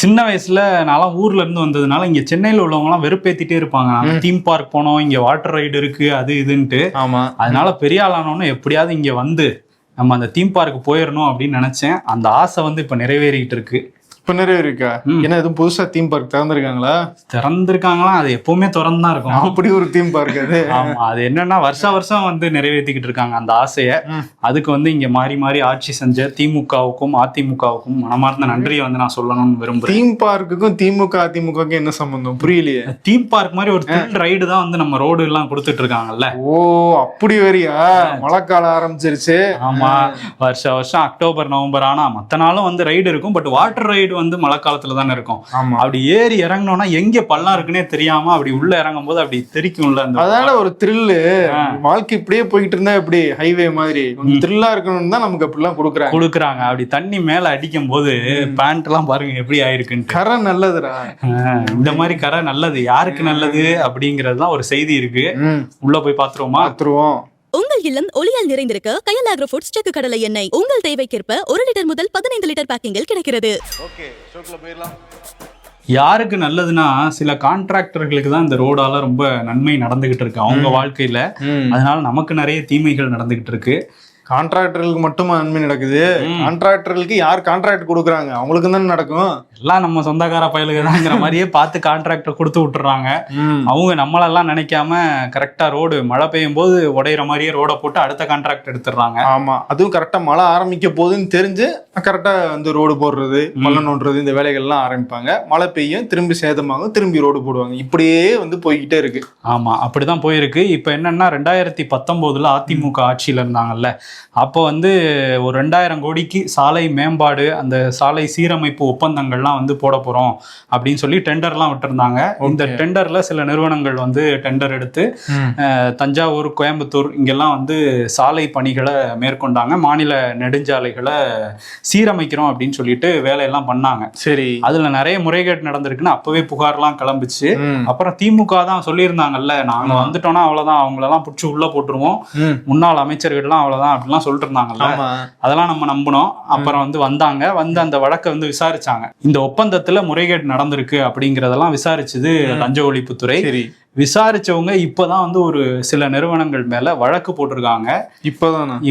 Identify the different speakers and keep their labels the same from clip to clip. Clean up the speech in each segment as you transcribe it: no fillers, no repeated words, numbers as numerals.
Speaker 1: சின்ன வயசுல நான்லாம் ஊர்ல இருந்து வந்ததுனால இங்க சென்னையில உள்ளவங்க எல்லாம் வெறுப்பேத்திட்டே இருப்பாங்க. தீம் பார்க் போனோம், இங்க வாட்டர் ரைடு இருக்கு, அது இதுன்ட்டு.
Speaker 2: ஆமா,
Speaker 1: அதனால பெரிய ஆளானோன்னு எப்படியாவது இங்க வந்து நம்ம அந்த தீம் பார்க் போயிடணும் அப்படின்னு நினைச்சேன். அந்த ஆசை வந்து இப்ப நிறைவேறிட்டு இருக்கு.
Speaker 2: இப்ப நிறைய இருக்கா? ஏன்னா எதுவும் புதுசா தீம் பார்க் திறந்திருக்காங்களா?
Speaker 1: திறந்திருக்காங்களா? அது எப்பவுமே திறந்துதான் இருக்கும்.
Speaker 2: அப்படி ஒரு தீம் பார்க் அது.
Speaker 1: ஆமா, அது என்னன்னா வருஷம் வந்து நிறைவேற்றிக்கிட்டு இருக்காங்க அந்த ஆசைய. அதுக்கு வந்து இங்க மாறி மாறி ஆட்சி செஞ்ச திமுகவுக்கும் அதிமுகவுக்கும் மனமார்ந்த நன்றியை வந்து நான் சொல்லணும்னு விரும்புறேன்.
Speaker 2: தீம் பார்க்குக்கும் திமுக அதிமுகவுக்கும் என்ன சம்பந்தம் புரியலையே.
Speaker 1: தீம் பார்க் மாதிரி ஒரு த்ரில் ரைடு தான் வந்து நம்ம ரோடு எல்லாம் கொடுத்துட்டு இருக்காங்கல்ல.
Speaker 2: ஓ அப்படி வரியா? மழைக்காலம் ஆரம்பிச்சிருச்சு.
Speaker 1: ஆமா, வருஷம் அக்டோபர் நவம்பர் ஆனா மத்த நாளும் வந்து ரைடு இருக்கும். பட் வாட்டர் ரைடு வந்து மழை காலத்துல தானே இருக்கும். அப்படி ஏறி இறங்கணும்னா எங்க பள்ளம் இருக்குன்னே தெரியாம அப்படி உள்ள இறங்கும் போது அப்படி தெரிக்கும்ல.
Speaker 2: அதனால ஒரு த்ரில்லு. வாழ்க்கை இப்படியே போயிட்டு இருந்தா எப்படி ஹைவே மாதிரி த்ரில்லா இருக்கணும்னு தான் நமக்கு அப்படிலாம் கொடுக்குறாங்க.
Speaker 1: அப்படி தண்ணி மேல அடிக்கும் போது பேண்ட் எல்லாம் பாருங்க எப்படி ஆயிருக்குன்னு.
Speaker 2: கரை நல்லதுடா.
Speaker 1: இந்த மாதிரி கரை நல்லது. யாருக்கு நல்லது அப்படிங்கறதுதான் ஒரு செய்தி இருக்கு. உள்ள போய் பாத்துருவோமா?
Speaker 3: உங்கள் இல்லம் ஒளியால் நிறைந்திருக்க கயல் ஆக்ரோ ஃபுட்ஸ் செக்கு கடலை எண்ணெய் உங்கள் தேவைக்கேற்ப 1 லிட்டர் முதல் 15 லிட்டர் பேக்கிங்கில் கிடைக்கிறது.
Speaker 1: யாருக்கு நல்லதுன்னா சில கான்ட்ராக்டர்களுக்கு தான் இந்த ரோடால ரொம்ப நன்மை நடந்துகிட்டு இருக்கு அவங்க வாழ்க்கையில. அதனால நமக்கு நிறைய தீமைகள் நடந்துகிட்டு இருக்கு.
Speaker 2: கான்ட்ராக்டர்களுக்கு மட்டுமா நன்மை நடக்குது? கான்ட்ராக்டர்களுக்கு யார் கான்ட்ராக்ட் கொடுக்குறாங்க அவங்களுக்கு தானே நடக்கும்.
Speaker 1: எல்லாம் நம்ம சொந்தக்கார பயலுக்கு தான்ங்கிற மாதிரியே பார்த்து கான்ட்ராக்டர் கொடுத்து விட்டுறாங்க. அவங்க நம்மளெல்லாம் நினைக்காம கரெக்டா ரோடு மழை பெய்யும் போது உடையிற மாதிரியே ரோட போட்டு அடுத்த கான்ட்ராக்ட் எடுத்துடுறாங்க.
Speaker 2: ஆமா, அதுவும் கரெக்டா மழை ஆரம்பிக்க போகுதுன்னு தெரிஞ்சு கரெக்டா வந்து ரோடு போடுறது, மண்ணை நோண்டுறது, இந்த வேலைகள்லாம் ஆரம்பிப்பாங்க. மழை பெய்யும், திரும்பி சேதமாகும், திரும்பி ரோடு போடுவாங்க. இப்படியே வந்து போய்கிட்டே இருக்கு.
Speaker 1: ஆமா, அப்படிதான் போயிருக்கு. இப்ப என்னன்னா 2019 அதிமுக ஆட்சியில இருந்தாங்கல்ல, அப்போ வந்து ஒரு 2000 கோடிக்கு சாலை மேம்பாடு, அந்த சாலை சீரமைப்பு ஒப்பந்தங்கள்லாம் வந்து போட போறோம் அப்படின்னு சொல்லி டெண்டர்லாம் விட்டுருந்தாங்க. இந்த டெண்டர்ல சில நிறுவனங்கள் வந்து டெண்டர் எடுத்து தஞ்சாவூர், கோயம்புத்தூர் இங்கெல்லாம் வந்து சாலை பணிகளை மேற்கொண்டாங்க. மாநில நெடுஞ்சாலைகளை சீரமைக்கிறோம் அப்படின்னு சொல்லிட்டு வேலையெல்லாம் பண்ணாங்க.
Speaker 2: சரி, அதுல
Speaker 1: நிறைய முறைகேடு நடந்திருக்குன்னு அப்பவே புகார்லாம் கிளம்பிச்சு. அப்புறம் திமுக தான் சொல்லியிருந்தாங்கல்ல, நாங்க வந்துட்டோம்னா அவ்வளவுதான், அவங்களெல்லாம் பிடிச்சி உள்ள போட்டுருவோம், முன்னாள் அமைச்சர்கள்லாம் அவ்வளவுதான் அப்படிலாம் சொல்லிட்டு இருந்தாங்கல்ல. அதெல்லாம் நம்ம நம்பணும். அப்புறம் வந்து வந்து அந்த வழக்கை வந்து விசாரிச்சாங்க. இந்த ஒப்பந்தத்துல முறைகேடு நடந்திருக்கு அப்படிங்கறதெல்லாம் விசாரிச்சது லஞ்ச ஒழிப்புத்துறை. விசாரிச்சவங்க இப்பதான் வந்து ஒரு சில நிறுவனங்கள் மேல வழக்கு போட்டிருக்காங்க.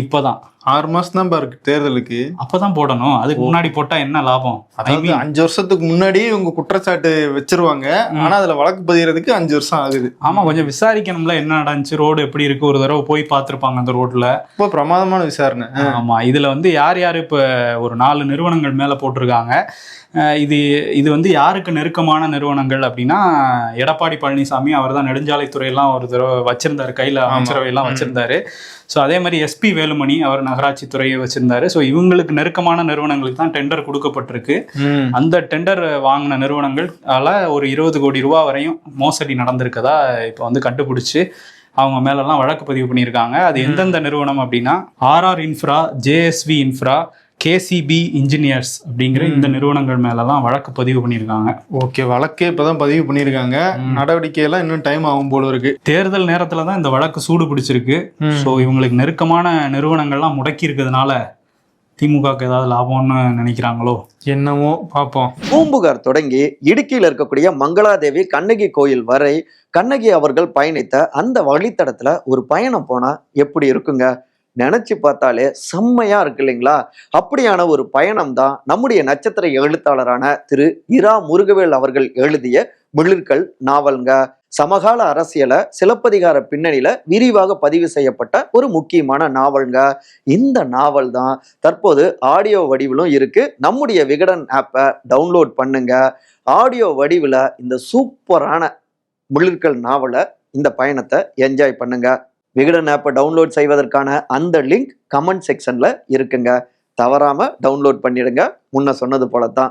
Speaker 1: இப்பதான்
Speaker 2: 6 மாசம் தான் பாருக்கு தேர்தலுக்கு.
Speaker 1: அப்பதான் போடணும். அதுக்கு முன்னாடி போட்டா என்ன லாபம்?
Speaker 2: 5 வருஷத்துக்கு முன்னாடி உங்க குற்றச்சாட்டு வச்சிருவாங்க. ஆனா அதுல வழக்கு பதிகிறதுக்கு 5 வருஷம் ஆகுது.
Speaker 1: ஆமா, கொஞ்சம் விசாரிக்கணும்ல, என்ன நடந்துச்சு, ரோடு எப்படி இருக்கு, ஒரு தடவை போய் பார்த்திருப்பாங்க அந்த ரோட்ல.
Speaker 2: இப்போ பிரமாதமான விசாரணை.
Speaker 1: ஆமா, இதுல வந்து யார் இப்ப ஒரு 4 நிறுவனங்கள் மேல போட்டிருக்காங்க. இது வந்து யாருக்கு நெருக்கமான நிறுவனங்கள் அப்படின்னா, எடப்பாடி பழனிசாமி அவர் தான் நெடுஞ்சாலைத்துறையெல்லாம் ஒரு தடவை வச்சிருந்தாரு, கையில அமைச்சரவையெல்லாம் வச்சிருந்தாரு. ஸோ அதே மாதிரி SP வேலுமணி அவர் நகராட்சி துறையை வச்சிருந்தாரு. ஸோ இவங்களுக்கு நெருக்கமான நிறுவனங்களுக்கு தான் டெண்டர் கொடுக்கப்பட்டிருக்கு. அந்த டெண்டர் வாங்கின நிறுவனங்களால ஒரு 20 கோடி ரூபா வரையும் மோசடி நடந்திருக்கதா இப்போ வந்து கண்டுபிடிச்சு அவங்க மேலெல்லாம் வழக்கு பதிவு பண்ணியிருக்காங்க. அது எந்தெந்த நிறுவனம் அப்படின்னா, RR infra, JSV infra, KCB engineers அப்படிங்கிற இந்த நிறுவனங்கள் மேலலாம் வழக்கு பதிவு பண்ணியிருக்காங்க.
Speaker 2: ஓகே, வழக்கே இப்பதான் பதிவு பண்ணியிருக்காங்க. நடவடிக்கை எல்லாம் இன்னும் டைம் ஆகும் போல இருக்கு.
Speaker 1: தேர்தல் நேரத்துல தான் இந்த வழக்கு சூடு பிடிச்சிருக்கு. ஸோ இவங்களுக்கு நெருக்கமான நிறுவனங்கள்லாம் முடக்கி இருக்கிறதுனால திமுகக்கு ஏதாவது லாபம்னு நினைக்கிறாங்களோ
Speaker 2: என்னமோ பார்ப்போம்.
Speaker 4: பூம்புகார் தொடங்கி இடுக்கியில் இருக்கக்கூடிய மங்களாதேவி கண்ணகி கோயில் வரை கண்ணகி அவர்கள் பயணித்த அந்த வழித்தடத்துல ஒரு பயணம் போனா எப்படி இருக்குங்க? நினைச்சு பார்த்தாலே செம்மையா இருக்கு இல்லைங்களா? அப்படியான ஒரு பயணம் தான் நம்முடைய நட்சத்திர எழுத்தாளரான திரு இரா முருகவேல் அவர்கள் எழுதிய மிளிர்கள் நாவல்ங்க. சமகால அரசியலை சிலப்பதிகார பின்னணியில விரிவாக பதிவு செய்யப்பட்ட ஒரு முக்கியமான நாவல்ங்க. இந்த நாவல் தான் தற்போது ஆடியோ வடிவிலும் இருக்கு. நம்முடைய விகடன் ஆப்பை டவுன்லோட் பண்ணுங்க. ஆடியோ வடிவில் இந்த சூப்பரான மிளிர்கள் நாவலை, இந்த பயணத்தை என்ஜாய் பண்ணுங்க. விகடன் ஆப்பை டவுன்லோட் செய்வதற்கான அந்த லிங்க் கமெண்ட் செக்ஷன்ல இருக்குங்க. தவறாம டவுன்லோட் பண்ணிடுங்க. முன்ன சொன்னது போலத்தான்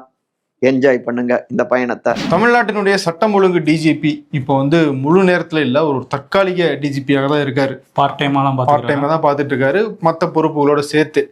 Speaker 4: என்ஜாய் பண்ணுங்க இந்த பயணத்தை.
Speaker 2: தமிழ்நாட்டினுடைய சட்டம் ஒழுங்கு டிஜிபி இப்போ வந்து முழு நேரத்துல இல்ல, ஒரு தற்காலிக டிஜிபியாக தான் இருக்காரு.
Speaker 1: பார்ட் டைமா தான்
Speaker 2: பார்த்துட்டு இருக்காரு, மற்ற பொறுப்புகளோட சேர்த்து.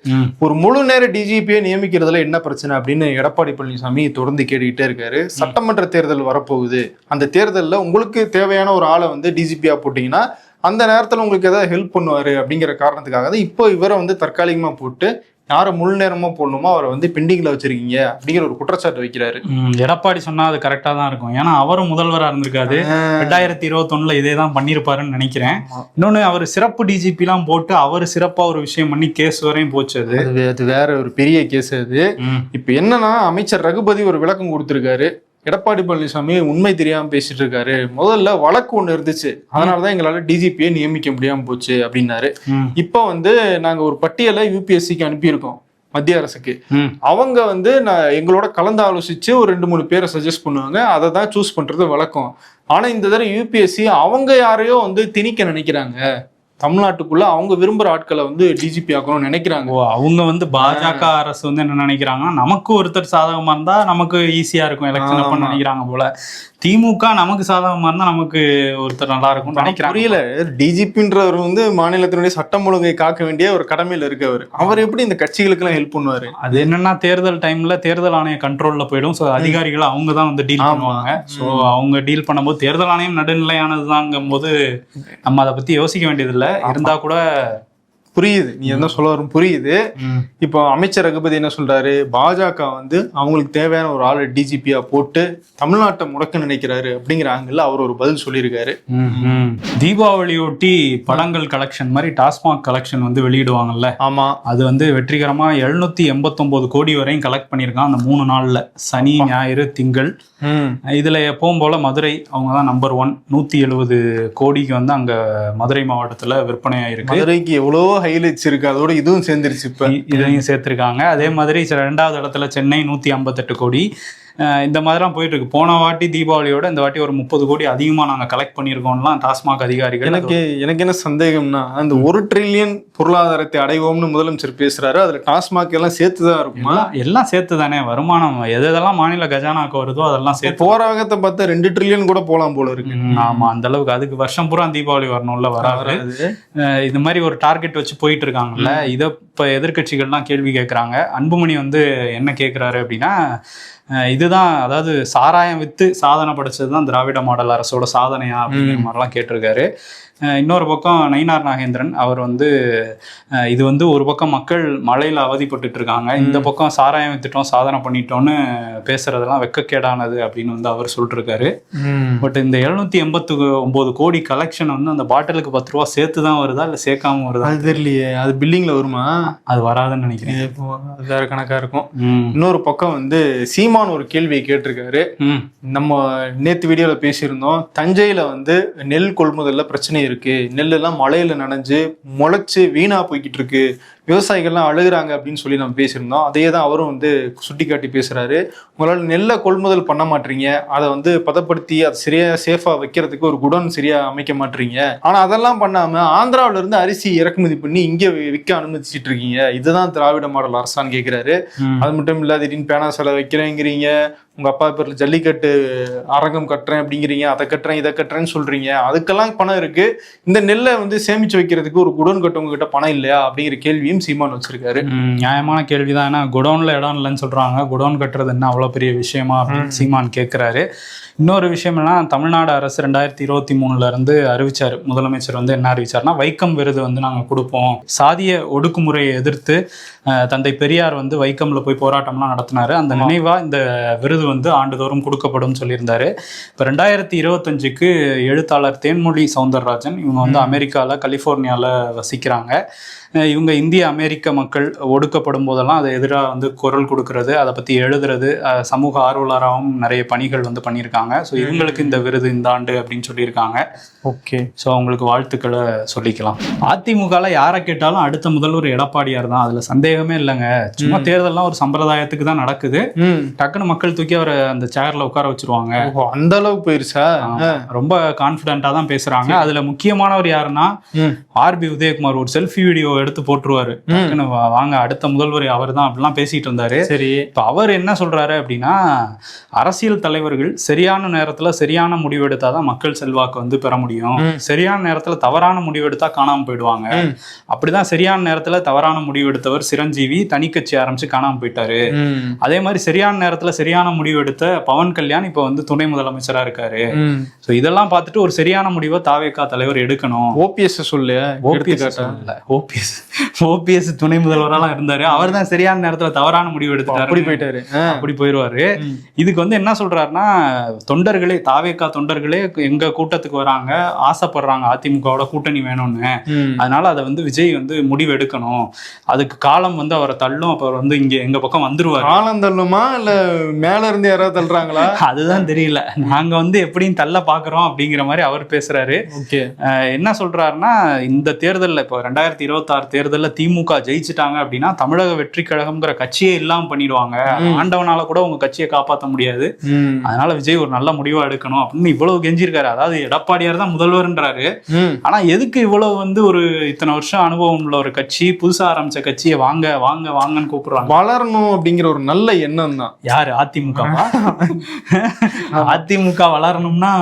Speaker 2: ஒரு முழு நேர டிஜிபியை நியமிக்கிறதுல என்ன பிரச்சனை அப்படின்னு எடப்பாடி பழனிசாமி தொடர்ந்து கேட்டுக்கிட்டே இருக்காரு. சட்டமன்ற தேர்தல் வரப்போகுது, அந்த தேர்தலில் உங்களுக்கு தேவையான ஒரு ஆளை வந்து டிஜிபியா போட்டீங்கன்னா அந்த நேரத்தில் உங்களுக்கு ஏதாவது ஹெல்ப் பண்ணுவாரு அப்படிங்கிற காரணத்துக்காக தான் இப்போ இவரை வந்து தற்காலிகமாக போட்டு யாரை முழு நேரமா போடணுமோ அவரை வந்து பெண்டிங்ல வச்சிருக்கீங்க அப்படிங்கிற ஒரு குற்றச்சாட்டு வைக்கிறாரு.
Speaker 1: எடப்பாடி சொன்னா அது கரெக்டா தான் இருக்கும். ஏன்னா அவரும் முதல்வரா இருந்திருக்காரு. 2021 இதே தான் பண்ணிருப்பாருன்னு நினைக்கிறேன். இன்னொன்னு அவர் சிறப்பு டிஜிபி எல்லாம் போட்டு அவர் சிறப்பா ஒரு விஷயம் பண்ணி கேஸ் வரையும் போச்சு.
Speaker 2: அது வேற ஒரு பெரிய கேஸ் அது. இப்ப என்னன்னா அமைச்சர் ரகுபதி ஒரு விளக்கம் கொடுத்திருக்காரு. எடப்பாடி பழனிசாமி உண்மை தெரியாம பேசிட்டு இருக்காரு. முதல்ல வழக்கு ஒண்ணு இருந்துச்சு, அதனாலதான் எங்களால டிஜிபியை நியமிக்க முடியாம போச்சு அப்படின்னாரு. இப்ப வந்து நாங்க ஒரு பட்டியலை யூபிஎஸ்சிக்கு அனுப்பியிருக்கோம் மத்திய அரசுக்கு. அவங்க வந்து எங்களோட கலந்து ஆலோசிச்சு ஒரு 2-3 பேரை சஜஸ்ட் பண்ணுவாங்க, அதை தான் சூஸ் பண்றது வழக்கம். ஆனா இந்த தடவை யூபிஎஸ்சி அவங்க யாரையோ வந்து திணிக்க நினைக்கிறாங்க. தமிழ்நாட்டுக்குள்ள அவங்க விரும்புற ஆட்களை வந்து டிஜிபி ஆக்கணும்னு நினைக்கிறாங்க.
Speaker 1: அவங்க வந்து பாஜக அரசு வந்து என்ன நினைக்கிறாங்கன்னா, நமக்கு ஒருத்தர் சாதகமா இருந்தா நமக்கு ஈஸியா இருக்கும் எலெக்ஷன் அப்ப நினைக்கிறாங்க போல. திமுக நமக்கு சாதகமா இருந்தா நமக்கு ஒருத்தர் நல்லா இருக்கும் நினைக்கிறாங்க.
Speaker 2: புரியல, டிஜிபின்றவர் வந்து மாநிலத்தினுடைய சட்டம் ஒழுங்கை காக்க வேண்டிய ஒரு கடமையில இருக்கவர். அவர் எப்படி இந்த கட்சிகளுக்கு எல்லாம் ஹெல்ப் பண்ணுவாரு?
Speaker 1: அது என்னன்னா தேர்தல் டைம்ல தேர்தல் ஆணைய கண்ட்ரோல்ல போயிடும். ஸோ அதிகாரிகள் அவங்க தான் வந்து டீல் பண்ணுவாங்க. ஸோ அவங்க டீல் பண்ணும்போது தேர்தல் ஆணையம் நடுநிலையானதுதாங்கும் போது நம்ம அதை பத்தி யோசிக்க வேண்டியதில்லை. இருந்தா கூட
Speaker 2: புரியுது, நீ என்ன சொல்ல வரும் புரியுது. இப்போ அமைச்சர் ரகுபதி என்ன சொல்றாரு, பாஜக வந்து அவங்களுக்கு தேவையான ஒரு ஆளு டிஜிபியா போட்டு தமிழ்நாட்டை முடக்க நினைக்கிறாரு அப்படிங்கிற ஆங்கிள் அவர் ஒரு பதில் சொல்லியிருக்காரு.
Speaker 1: தீபாவளியொட்டி படங்கள் கலெக்ஷன் மாதிரி டாஸ்மாக் கலெக்ஷன் வந்து வெளியிடுவாங்கல்ல.
Speaker 2: ஆமா,
Speaker 1: அது வந்து வெற்றிகரமா 789 கோடி வரையும் கலெக்ட் பண்ணியிருக்கான் அந்த 3 நாள்ல, சனி ஞாயிறு திங்கள். இதுல எப்பவும் போல மதுரை அவங்க தான் நம்பர் 1. 170 கோடிக்கு வந்து அங்க மதுரை மாவட்டத்துல விற்பனை ஆயிருக்கு.
Speaker 2: மதுரைக்கு எவ்வளவோ ஹைலைட்ஸ் இருக்கு, அதோட இதுவும் சேர்ந்துருச்சு. இப்ப
Speaker 1: இதையும் சேர்த்திருக்காங்க. அதே மாதிரி 2வது இடத்துல சென்னை 158 கோடி. இந்த மாதிரிலாம் போயிட்டு இருக்கு. போன வாட்டி தீபாவளியோட இந்த வாட்டி ஒரு 30 கோடி அதிகமா நாங்க கலெக்ட் பண்ணியிருக்கோம்லாம் டாஸ்மாக் அதிகாரிகள்.
Speaker 2: எனக்கு என்ன சந்தேகம்னா, அந்த 1 ட்ரில்லியன் பொருளாதாரத்தை அடைவோம்னு முதலமைச்சர் பேசுறாரு, அதுல டாஸ்மாக் எல்லாம் சேர்த்துதான் இருக்குமா?
Speaker 1: எல்லாம் சேர்த்து தானே வருமானம் எதெல்லாம் மாநில கஜானாக்கு வருதோ அதெல்லாம் சேர்த்து.
Speaker 2: போற வேகத்தை பார்த்தா 2 ட்ரில்லியன் கூட போலாம் போல இருக்கு.
Speaker 1: ஆமா, அந்த அளவுக்கு. அதுக்கு வருஷம் பூரா தீபாவளி வரணும்ல, வராது. இது மாதிரி ஒரு டார்கெட் வச்சு போயிட்டு இருக்காங்கல்ல. இதை இப்ப எதிர்கட்சிகள்லாம் கேள்வி கேட்கறாங்க. அன்புமணி வந்து என்ன கேட்கிறாரு அப்படின்னா, இதுதான் அதாவது சாராயம் வித்து சாதனை படைச்சதுதான் திராவிட மாடல் அரசோட சாதனையா அப்படிங்கிற மாதிரிலாம் கேட்டிருக்காரு. இன்னொரு பக்கம் நயினார் நாகேந்திரன் அவர் வந்து இது வந்து ஒரு பக்கம் மக்கள் மழையில அவதிப்பட்டு இருக்காங்க, இந்த பக்கம் சாராயம் வித்துட்டோம் சாதனை பண்ணிட்டோம்னு பேசுறதெல்லாம் வெக்கக்கேடானது அப்படின்னு வந்து அவர் சொல்லிட்டு இருக்காரு. பட் இந்த 789 கோடி கலெக்ஷன் வந்து அந்த பாட்டிலுக்கு 10 ரூபா சேர்த்து தான் வருதா இல்ல சேர்க்காம வருதா
Speaker 2: அது தெரியலையே. அது பில்லிங்ல வருமா?
Speaker 1: அது வராதுன்னு நினைக்கிறேன்.
Speaker 2: அது வேற கணக்கா இருக்கும். இன்னொரு பக்கம் வந்து சீமான் ஒரு கேள்வியை கேட்டிருக்காரு. நம்ம நேத்து வீடியோல பேசியிருந்தோம், தஞ்சையில வந்து நெல் கொள்முதல்ல பிரச்சனை இருக்கு, நெல் எல்லாம் மழையில நனைஞ்சு முளைச்சு வீணா போய்கிட்டு இருக்கு, விவசாயிகள்லாம் அழுகுறாங்க அப்படின்னு சொல்லி நம்ம பேசியிருந்தோம். அதையே தான் அவரும் வந்து சுட்டி காட்டி பேசுறாரு. உங்களால் நெல்லை கொள்முதல் பண்ண மாட்டீங்க, அதை வந்து பதப்படுத்தி அதை சரியா சேஃபா வைக்கிறதுக்கு ஒரு குடோன் சரியா அமைக்க மாட்டீங்க, ஆனா அதெல்லாம் பண்ணாம ஆந்திராவில இருந்து அரிசி இறக்குமதி பண்ணி இங்க விற்க அனுமதிச்சிட்டு இருக்கீங்க, இதுதான் திராவிட மாடல் அரசான்னு கேட்கிறாரு. அது மட்டும் இல்ல, திடீர்னு பேனா சிலை வைக்கிறேங்கிறீங்க, உங்க அப்பா பேர்ல ஜல்லிக்கட்டு அரங்கம் கட்டுறேன் அப்படிங்கிறீங்க, அதை கட்டுறேன் இதை கட்டுறேன்னு சொல்றீங்க, அதுக்கெல்லாம் பணம் இருக்கு, இந்த நெல்லை வந்து சேமிச்சு வைக்கிறதுக்கு ஒரு குடோன் கட்டவங்க கிட்ட பணம் இல்லையா அப்படிங்கிற கேள்வியும் சீமான் வச்சிருக்காரு.
Speaker 1: நியாயமான கேள்விதான். ஏன்னா குடோன்ல இடம் இல்லைன்னு சொல்றாங்க, குடோன் கட்டுறது என்ன அவ்வளவு பெரிய விஷயமா அப்படின்னு சீமான் கேட்கிறாரு. இன்னொரு விஷயம் என்ன, தமிழ்நாடு அரசு 2023 இருந்து அறிவிச்சாரு, முதலமைச்சர் வந்து என்ன அறிவிச்சாருன்னா, வைக்கம் விருது வந்து நாங்க கொடுப்போம். சாதிய ஒடுக்குமுறையை எதிர்த்து தந்தை பெரியார் வந்து வைக்கம்ல போய் போராட்டம்லாம் நடத்தினாரு, அந்த நினைவா இந்த விருது வந்து ஆண்டுதோறும் கொடுக்கப்படும் சொல்லியிருந்தாரு. இப்போ 2025க்கு எழுத்தாளர் தேன்மொழி சவுந்தரராஜன், இவங்க வந்து அமெரிக்கால கலிபோர்னியால வசிக்கிறாங்க. இவங்க இந்திய அமெரிக்க மக்கள் ஒடுக்கப்படும் போதெல்லாம் அதை எதிராக வந்து குரல் கொடுக்கறது, அதை பற்றி எழுதுறது, சமூக ஆர்வலராகவும் நிறைய பணிகள் வந்து பண்ணியிருக்காங்க. ஸோ இவங்களுக்கு இந்த விருது இந்த ஆண்டு அப்படின்னு சொல்லியிருக்காங்க.
Speaker 2: ஓகே,
Speaker 1: ஸோ அவங்களுக்கு வாழ்த்துக்களை சொல்லிக்கலாம். அதிமுகவில் யாரை கேட்டாலும் அடுத்த முதல்வர் எடப்பாடியார் தான், அதில் சந்தேகமே இல்லைங்க. சும்மா தேர்தல்லாம் ஒரு சம்பிரதாயத்துக்கு தான் நடக்குது, டக்குன்னு மக்கள் தூக்கி அவரை அந்த சேர்ல உட்கார வச்சிருவாங்க.
Speaker 2: அந்த அளவுக்கு போயிருச்சா?
Speaker 1: ரொம்ப கான்ஃபிடென்ட்டா தான் பேசுறாங்க. அதுல முக்கியமானவர் யாருன்னா ஆர்பி உதயகுமார். ஒரு செல்ஃபி வீடியோ எடுத்து போட்டுருவாரு, வாங்க அடுத்த முதல்வர் அவர் தான் அப்படிலாம் பேசிட்டு இருந்தாரு.
Speaker 2: சரி,
Speaker 1: இப்ப அவர் என்ன சொல்றாரு அப்படின்னா, அரசியல் தலைவர்கள் சரியான நேரத்துல சரியான முடிவு எடுத்தாதான் மக்கள் செல்வாக்கு வந்து பெற முடியும், சரியான நேரத்துல தவறான முடிவு எடுத்தா காணாம போயிடுவாங்க. அப்படிதான் சரியான நேரத்துல தவறான முடிவு எடுத்தவர் சிரஞ்சீவி தனி கட்சி ஆரம்பிச்சு காணாம போயிட்டாரு. அதே மாதிரி சரியான நேரத்துல சரியான முடிவு எடுத்த பவன் கல்யாண் இப்ப வந்து துணை முதலமைச்சரா இருக்காரு. சோ இதெல்லாம் பார்த்துட்டு ஒரு சரியான முடிவை தாவேகா தலைவர் எடுக்கணும்.
Speaker 2: ஓபிஎஸ் சொல்ல,
Speaker 1: ஓபிஎஸ் ஓபிஎஸ் துணை முதல்வரெல்லாம் இருந்தாரு. அவர் தான் சரியான நேரத்துல தவறான முடிவு எடுத்துட்டாரு.
Speaker 2: அப்படி போயிட்டாரு.
Speaker 1: அப்படி போயிடுவாரு. இதுக்கு வந்து என்ன சொல்றாருன்னா, தொண்டர்களே, தாவேகா தொண்டர்களே எங்க கூட்டத்துக்கு வராங்க, ஆசைப்படுறாங்க அதிமுகவோட கூட்டணி வேணும்னு. அதனால அதை வந்து விஜய் வந்து முடிவு எடுக்கணும், அதுக்கு காலம் வந்து அவரை தள்ளும், அப்ப அவர் வந்து இங்க எங்க பக்கம் வந்துருவாரு.
Speaker 2: காலம் தள்ளுமா இல்ல மேல இருந்து யாராவது தள்ளுறாங்களா
Speaker 1: அதுதான் தெரியல. நாங்க வந்து எப்படின்னு தள்ள பாக்குறோம் அப்படிங்கிற மாதிரி அவர் பேசுறாரு. என்ன சொல்றாருன்னா, இந்த தேர்தலில் இப்போ 2026 தேர்தலில் திமுக ஜெயிச்சுட்டாங்க அப்படின்னா தமிழக வெற்றி கழகம்ங்கிற கட்சியே இல்லாம பண்ணிடுவாங்க, ஆண்டவனால கூட உங்க கட்சியை காப்பாற்ற முடியாது, அதனால விஜய் ஒரு நல்ல முடிவா எடுக்கணும் அப்படின்னு இவ்வளவு கெஞ்சிருக்காரு. அதாவது எடப்பாடியார் தான் முதல்வர்ன்றாரு, ஆனா எதுக்கு இவ்வளவு வந்து ஒரு இத்தனை வருஷம் அனுபவம் உள்ள ஒரு கட்சி, புதுசா ஆரம்பிச்ச கட்சியை வாங்க வாங்க வாங்கன்னு கூப்பிடுறாங்க.
Speaker 2: வளரணும் அப்படிங்கிற ஒரு நல்ல எண்ணம் தான்.
Speaker 1: யாரு? அதிமுக. அதிமுக வளரணும்னா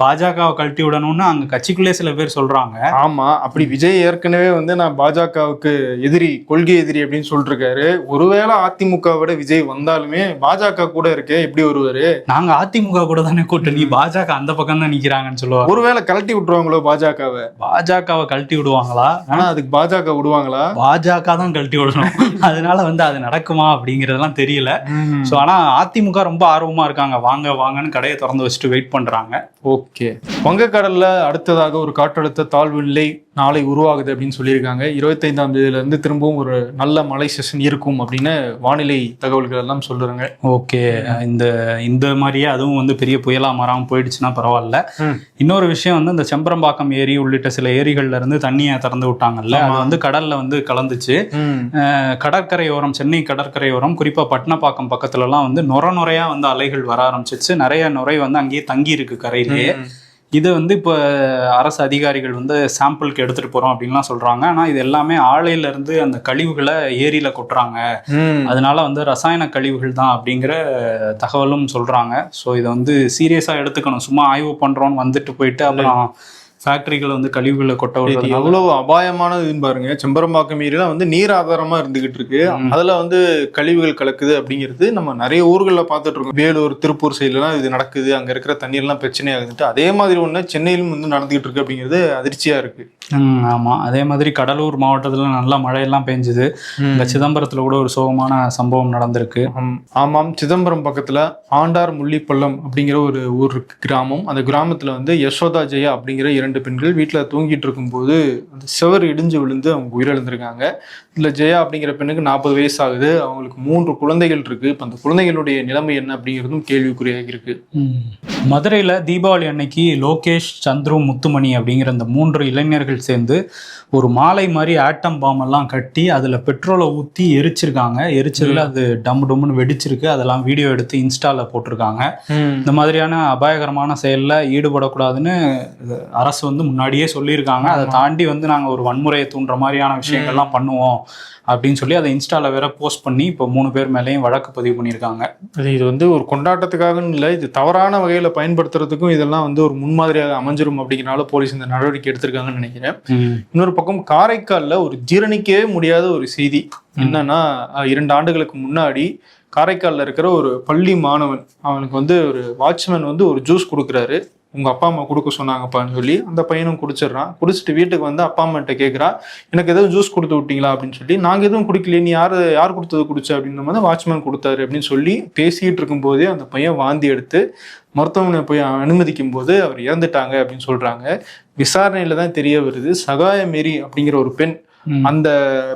Speaker 1: பாஜகவை கழட்டி விடணும்னு அங்க கட்சிக்குள்ளே சில பேர் சொல்றாங்க.
Speaker 2: ஆமா, அப்படி விஜய் ஏற்கனவே வந்து நான் பாஜகவுக்கு எதிரி, கொள்கை எதிரி அப்படின்னு சொல்லிட்டு இருக்காரு. ஒருவேளை அதிமுக விட விஜய் வந்தாலுமே பாஜக கூட இருக்கே, எப்படி வருவாரு?
Speaker 1: நாங்க அதிமுக கூட தானே கூட்டணி, பாஜக அந்த பக்கம் தான் நிக்கிறாங்கன்னு சொல்லுவாங்க.
Speaker 2: ஒருவேளை கழட்டி விட்டுருவாங்களோ பாஜகவை?
Speaker 1: பாஜகவை கழட்டி விடுவாங்களா?
Speaker 2: ஆனா அதுக்கு பாஜக விடுவாங்களா?
Speaker 1: பாஜக தான் கழட்டி விடணும். அதனால வந்து அது நடக்குமா அப்படிங்கறதெல்லாம் தெரியல. சோ ஆனா அதிமுக ரொம்ப ஆர்வமா இருக்காங்க, வாங்க வாங்கன்னு கடையை திறந்து வச்சுட்டு வெயிட் பண்றாங்க.
Speaker 2: ஓகே, வங்கக்கடல்ல அடுத்ததாக ஒரு காற்றழுத்த தாழ்வு நிலை நாளை உருவாகுது அப்படின்னு சொல்லியிருக்காங்க. 25ஆம் தேதியில இருந்து திரும்பவும் ஒரு நல்ல மழை செஷன் இருக்கும் அப்படின்னு வானிலை தகவல்கள் எல்லாம் சொல்லுறாங்க.
Speaker 1: ஓகே, இந்த மாதிரியே அதுவும் வந்து பெரிய புயலா மாறாம போயிடுச்சுன்னா பரவாயில்ல. இன்னொரு விஷயம் வந்து இந்த செம்பரம்பாக்கம் ஏரி உள்ளிட்ட சில ஏரிகள்ல இருந்து தண்ணியை திறந்து விட்டாங்கல்ல, அது வந்து கடல்ல வந்து கலந்துச்சு. கடற்கரையோரம், சென்னை கடற்கரையோரம், குறிப்பா பட்டினப்பாக்கம் பக்கத்துல எல்லாம் வந்து நுரையா வந்து அலைகள் வர ஆரம்பிச்சிச்சு. நிறைய நுரை வந்து அங்கேயே தங்கி இருக்கு கரையிலேயே. இது வந்து இப்போ அரசு அதிகாரிகள் வந்து சாம்பிளுக்கு எடுத்துட்டு போறோம் அப்படின்லாம் சொல்றாங்க. ஆனா இது எல்லாமே ஆலையில இருந்து அந்த கழிவுகளை ஏரியில கொட்டுறாங்க, அதனால வந்து ரசாயன கழிவுகள் தான் அப்படிங்கிற தகவலும் சொல்றாங்க. ஸோ இதை வந்து சீரியஸா எடுத்துக்கணும். சும்மா ஆய்வு பண்றோம்னு வந்துட்டு போயிட்டு அப்புறம் ஃபேக்டரிகளை வந்து கழிவுகளை கொட்ட விடுறது
Speaker 2: எவ்வளவு அபாயமானதுன்னு பாருங்க. செம்பரம்பாக்கம் ஏரியில வந்து நீர் ஆதாரமா இருந்துகிட்டு இருக்கு, அதுல வந்து கழிவுகள் கலக்குது அப்படிங்கிறது நம்ம நிறைய ஊர்களில் பார்த்துட்டு இருக்கோம். வேலூர், திருப்பூர் சைட்லாம் இது நடக்குது, அங்க இருக்கிற தண்ணீர்லாம் பிரச்சனை ஆகுதுட்டு. அதே மாதிரி ஒண்ணு சென்னையிலும் வந்து நடந்துகிட்டு இருக்கு அப்படிங்கிறது அதிர்ச்சியா இருக்கு.
Speaker 1: ஆமா, அதே மாதிரி கடலூர் மாவட்டத்துல நல்ல மழையெல்லாம் பெஞ்சுது. இந்த சிதம்பரத்துல கூட ஒரு சோகமான சம்பவம் நடந்திருக்கு.
Speaker 2: ஆமாம், சிதம்பரம் பக்கத்துல ஆண்டார் முள்ளிப்பள்ளம் அப்படிங்கிற ஒரு ஊர் கிராமம். அந்த கிராமத்துல வந்து யசோதா ஜெயா அப்படிங்கிற 2 பெண்கள் வீட்டில் தூங்கிட்டு இருக்கும்போது அந்த சுவர் இடிஞ்சு விழுந்து அவங்க உயிரிழந்திருக்காங்க. இல்லை, ஜெயா அப்படிங்கிற பெண்ணுக்கு 40 வயசு ஆகுது, அவங்களுக்கு 3 குழந்தைகள் இருக்கு. இப்போ அந்த குழந்தைகளுடைய நிலைமை என்ன அப்படிங்கிறதும் கேள்விக்குறியாக இருக்கு.
Speaker 1: மதுரையில் தீபாவளி அன்னைக்கு லோகேஷ், சந்துரு, முத்துமணி அப்படிங்கிற அந்த 3 இளைஞர்கள் சேர்ந்து ஒரு மாலை மாதிரி ஆட்டம் பாம் எல்லாம் கட்டி அதில் பெட்ரோலை ஊற்றி எரிச்சிருக்காங்க. எரிச்சதில் அது டம் டம்னு வெடிச்சிருக்கு. அதெல்லாம் வீடியோ எடுத்து இன்ஸ்டாவில் போட்டிருக்காங்க. இந்த மாதிரியான அபாயகரமான செயலில் ஈடுபடக்கூடாதுன்னு அரசு வந்து முன்னாடியே சொல்லியிருக்காங்க. அதை தாண்டி வந்து நாங்கள் ஒரு வன்முறையை தூண்டுற மாதிரியான விஷயங்கள்லாம் பண்ணுவோம் அப்படின்னு சொல்லி அதை இன்ஸ்டாவில் வேற போஸ்ட் பண்ணி இப்போ 3 பேர் மேலேயும் வழக்கு பதிவு பண்ணியிருக்காங்க.
Speaker 2: இது வந்து ஒரு கொண்டாட்டத்துக்காகன்னு இல்லை, இது தவறான வகையில் பயன்படுத்துறதுக்கும் இதெல்லாம் வந்து ஒரு முன்மாதிரியாக அமைஞ்சிரும் அப்படிங்கிறனால போலீஸ் இந்த நடவடிக்கை எடுத்திருக்காங்கன்னு நினைக்கிறேன். இன்னொரு பக்கம் காரைக்காலில் ஒரு ஜீரணிக்கவே முடியாத ஒரு செய்தி என்னன்னா, 2 ஆண்டுகளுக்கு முன்னாடி காரைக்காலில் இருக்கிற ஒரு பள்ளி மாணவன், அவனுக்கு வந்து ஒரு வாட்ச்மேன் வந்து ஒரு ஜூஸ் கொடுக்குறாரு. உங்க அப்பா அம்மா கொடுக்க சொன்னாங்கப்பான்னு சொல்லி அந்த பையனும் குடிச்சிடறான். குடிச்சிட்டு வீட்டுக்கு வந்து அப்பா அம்மாட்ட கேட்குறா, எனக்கு எதுவும் ஜூஸ் கொடுத்து விட்டீங்களா அப்படின்னு சொல்லி. நாங்கள் எதுவும் குடிக்கலையே, நீ யார் கொடுத்தது குடிச்ச அப்படின்ற மாதிரி வாட்ச்மேன் கொடுத்தாரு அப்படின்னு சொல்லி பேசிட்டு இருக்கும் போதே அந்த பையன் வாந்தி எடுத்து மருத்துவமனை போய் அனுமதிக்கும் போது அவர் இறந்துட்டாங்க அப்படின்னு சொல்றாங்க. விசாரணையில தான் தெரிய வருது, சகாய மேரி அப்படிங்கிற ஒரு பெண், அந்த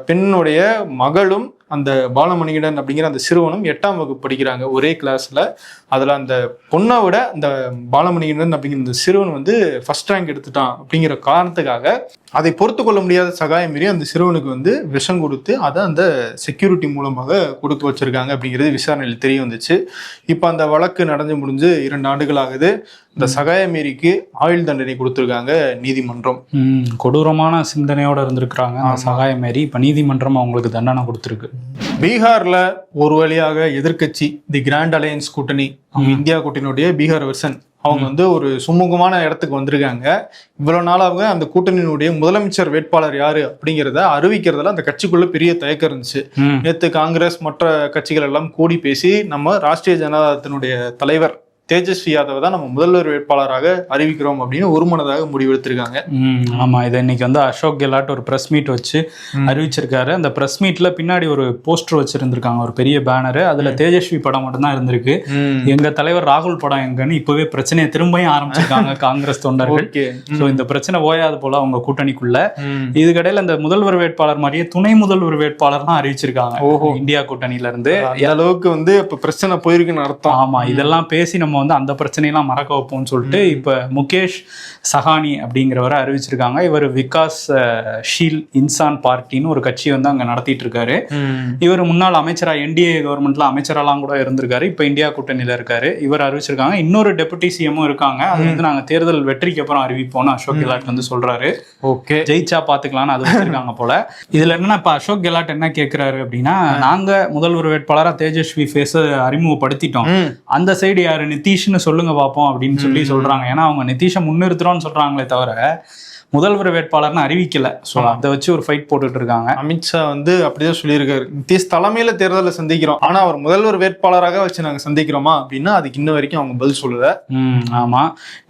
Speaker 2: பெண்ணுடைய மகளும் அந்த பாலமணிகண்டன் அப்படிங்கிற அந்த சிறுவனும் 8ஆம் வகுப்பு படிக்கிறாங்க ஒரே கிளாஸ்ல. அதுல அந்த பொண்ணை விட அந்த பாலமணிகண்டன் அப்படிங்கிற அந்த சிறுவன் வந்து ஃபர்ஸ்ட் ரேங்க் எடுத்துட்டான் அப்படிங்கிற காரணத்துக்காக அதை பொறுத்து கொள்ள முடியாத சகாயம் மீறி அந்த சிறுவனுக்கு வந்து விஷம் கொடுத்து அதை அந்த செக்யூரிட்டி மூலமாக கொடுத்து வச்சிருக்காங்க அப்படிங்கிறது விசாரணையில் தெரிய வந்துச்சு. இப்போ அந்த வழக்கு நடந்து முடிஞ்சு 2 ஆண்டுகள் ஆகுது. இந்த சகாயமேரிக்கு ஆயுள் தண்டனை கொடுத்துருக்காங்க நீதிமன்றம்.
Speaker 1: கொடூரமான சிந்தனையோட இருந்திருக்கிறாங்க அந்த சகாயமேரி. இப்ப நீதிமன்றம் அவங்களுக்கு தண்டனை கொடுத்துருக்கு.
Speaker 2: பீகார்ல ஒரு வழியாக எதிர்கட்சி தி கிராண்ட் அலையன்ஸ் கூட்டணி, இந்தியா கூட்டணியுடைய பீகார் வெர்சன், அவங்க வந்து ஒரு சுமூகமான இடத்துக்கு வந்திருக்காங்க. இவ்வளவு நாள் அவங்க அந்த கூட்டணியினுடைய முதலமைச்சர் வேட்பாளர் யாரு அப்படிங்கிறத அறிவிக்கிறதுல அந்த கட்சிக்குள்ள பெரிய தயக்கம் இருந்துச்சு. நேற்று காங்கிரஸ் மற்ற கட்சிகள் எல்லாம் கூடி பேசி நம்ம ராஷ்டிரிய ஜனதாதளத்தினுடைய தலைவர் தேஜஸ்வி யாதவ் தான் நம்ம முதல்வர் வேட்பாளராக அறிவிக்கிறோம் அப்படின்னு ஒருமனதாக முடிவெடுத்திருக்காங்க.
Speaker 1: ஆமா, இதை இன்னைக்கு வந்து அசோக் கெலாட் ஒரு பிரஸ் மீட் வச்சு அறிவிச்சிருக்காரு. அந்த பிரஸ் மீட்ல பின்னாடி ஒரு போஸ்டர் வச்சிருந்திருக்காங்க, ஒரு பெரிய பேனரு. அதுல தேஜஸ்வி படம் மட்டும் தான் இருந்திருக்கு. எங்க தலைவர் ராகுல் படம் எங்கன்னு இப்பவே பிரச்சனையை திரும்பியும் ஆரம்பிச்சிருக்காங்க காங்கிரஸ் தொண்டர்கள். சோ இந்த பிரச்சனை ஓயாது போல அவங்க கூட்டணிக்குள்ள. இதுக்கடையில இந்த முதல்வர் வேட்பாளர் மாதிரியே துணை முதல்வர் வேட்பாளர் தான் அறிவிச்சிருக்காங்க இந்தியா கூட்டணியில இருந்து.
Speaker 2: அளவுக்கு வந்து இப்ப பிரச்சனை போயிருக்குன்னு அர்த்தம்.
Speaker 1: ஆமா, இதெல்லாம் பேசி நம்ம வந்து அந்த பிரச்சனையெல்லாம் மறக்க வைப்போம்னு சொல்லிட்டு இப்ப முகேஷ் சஹானி அப்படிங்கிறவரை அறிவிச்சிருக்காங்க. இவர் விகாஸ் ஷீல் இன்சான் பார்ட்டின்னு ஒரு கட்சி வந்து அங்க நடத்திட்டு இருக்காரு. இவர் முன்னாள் அமைச்சரா என்டிஏ கவர்மெண்ட்ல அமைச்சரெல்லாம் கூட இருந்திருக்காரு. இப்ப இந்தியா கூட்டணியில இருக்காரு. இவர் அறிவிச்சிருக்காங்க. இன்னொரு டெபுட்டி சிஎம்மும் இருக்காங்க. அது வந்து நாங்க தேர்தல் வெற்றிக்கு அப்புறம் அறிவிப்போம்னு அசோக் கெலாட் வந்து சொல்றாரு.
Speaker 2: ஓகே,
Speaker 1: ஜெயிச்சா பாத்துக்கலாம்னு அது வச்சிருக்காங்க போல. இதுல என்னன்னா இப்ப அசோக் கெலாட் என்ன கேக்குறாரு அப்படின்னா, நாங்க முதல்வர் வேட்பாளரா தேஜஸ்வி ஃபேஸ அறிமுகப்படுத்திட்டோம், அந்த சைடு யாரு நிதிஷ்னு சொல்லுங்க பாப்போம் அப்படின்னு சொல்லி சொல்றாங்க. ஏன்னா அவங்க நிதிஷை முன்னிறுத்துறோம்னு சொல்றாங்களே தவிர முதல்வர் வேட்பாளர்னு அறிவிக்கல. சோ அதை வச்சு ஒரு ஃபைட் போட்டுட்டு இருக்காங்க.
Speaker 2: அமித்ஷா வந்து அப்படிதான் சொல்லியிருக்காரு, நிதிஷ் தலைமையில தேர்தலை சந்திக்கிறோம், ஆனா அவர் முதல்வர் வேட்பாளராக வச்சு நாங்க சந்திக்கிறோமா அப்படின்னா அதுக்கு இன்ன வரைக்கும் அவங்க பதில் சொல்லல.
Speaker 1: ஆமா,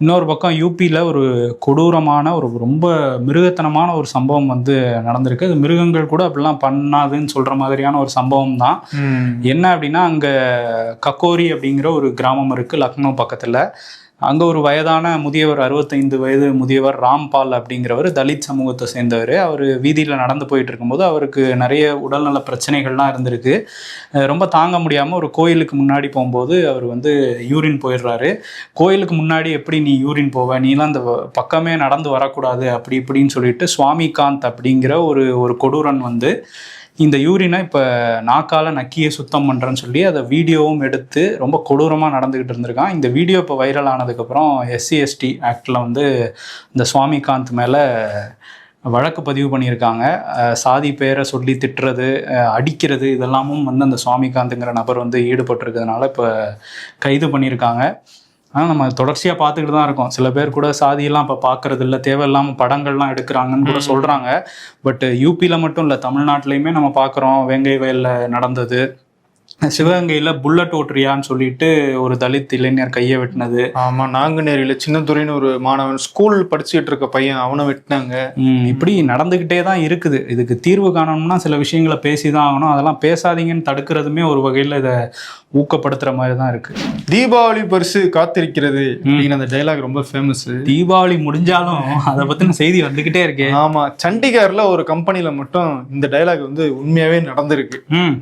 Speaker 1: இன்னொரு பக்கம் யூபியில ஒரு கொடூரமான ஒரு ரொம்ப மிருகத்தனமான ஒரு சம்பவம் வந்து நடந்திருக்கு. அது மிருகங்கள் கூட அப்படிலாம் பண்ணாதுன்னு சொல்ற மாதிரியான ஒரு சம்பவம் தான். என்ன அப்படின்னா, அங்க கக்கோரி அப்படிங்கிற ஒரு கிராமம் இருக்கு லக்னோ பக்கத்துல. அங்கே ஒரு வயதான முதியவர், 65 வயது முதியவர் ராம்பால் அப்படிங்கிறவர், தலித் சமூகத்தை சேர்ந்தவர். அவர் வீதியில் நடந்து போயிட்டு இருக்கும்போது அவருக்கு நிறைய உடல்நல பிரச்சனைகள்லாம் இருந்திருக்கு. ரொம்ப தாங்க முடியாமல் ஒரு கோயிலுக்கு முன்னாடி போகும்போது அவர் வந்து யூரின் போயிடுறாரு. கோயிலுக்கு முன்னாடி எப்படி நீ யூரின் போவ, நீலாம் அந்த பக்கமே நடந்து வரக்கூடாது அப்படி இப்படின்னு சொல்லிட்டு சுவாமிகாந்த் அப்படிங்கிற ஒரு கொடூரன் வந்து இந்த யூரினை இப்போ நாக்கால நக்கியை சுத்தம் பண்ணுறேன்னு சொல்லி அதை வீடியோவும் எடுத்து ரொம்ப கொடூரமாக நடந்துக்கிட்டு இருந்திருக்கான். இந்த வீடியோ இப்போ வைரல் ஆனதுக்கப்புறம் SC/ST ஆக்டில் வந்து இந்த சுவாமிகாந்த் மேலே வழக்கு பதிவு பண்ணியிருக்காங்க. சாதி பேரை சொல்லி திட்டுறது, அடிக்கிறது, இதெல்லாமும் வந்து அந்த சுவாமிகாந்துங்கிற நபர் வந்து ஈடுபட்டிருக்கிறதுனால இப்போ கைது பண்ணியிருக்காங்க. ஆனால் நம்ம தொடர்ச்சியாக பார்த்துக்கிட்டு தான் இருக்கோம். சில பேர் கூட சாதியெல்லாம் இப்போ பார்க்கறது இல்லை, தேவையில்லாமல் படங்கள்லாம் எடுக்கிறாங்கன்னு கூட சொல்கிறாங்க. பட் யூபியில் மட்டும் இல்லை, தமிழ்நாட்டிலையுமே நம்ம பார்க்குறோம். வேங்கை வயலில் நடந்தது, சிவகங்கையில் புல்லட் ஓட்டுறியான்னு சொல்லிட்டு ஒரு தலித் இளைஞர் கையை வெட்டினது.
Speaker 2: ஆமா, நாங்குநேரியில சின்னதுரைன்னு ஒரு மாணவன் ஸ்கூல் படிச்சுட்டு இருக்க பையன், அவனை வெட்டினாங்க.
Speaker 1: இப்படி நடந்துகிட்டே தான் இருக்குது. இதுக்கு தீர்வு காணணும்னா சில விஷயங்களை பேசி தான் ஆகணும். அதெல்லாம் பேசாதீங்கன்னு தடுக்கிறதுமே ஒரு வகையில் இதை ஊக்கப்படுத்துற மாதிரி தான் இருக்கு.
Speaker 2: தீபாவளி பரிசு காத்திருக்கிறது அப்படின்னு அந்த டைலாக் ரொம்ப ஃபேமஸ்.
Speaker 1: தீபாவளி முடிஞ்சாலும் அதை பத்தின செய்தி வந்துகிட்டே இருக்கு.
Speaker 2: ஆமா, சண்டிகர்ல ஒரு கம்பெனில மட்டும் இந்த டைலாக் வந்து உண்மையாவே நடந்திருக்கு.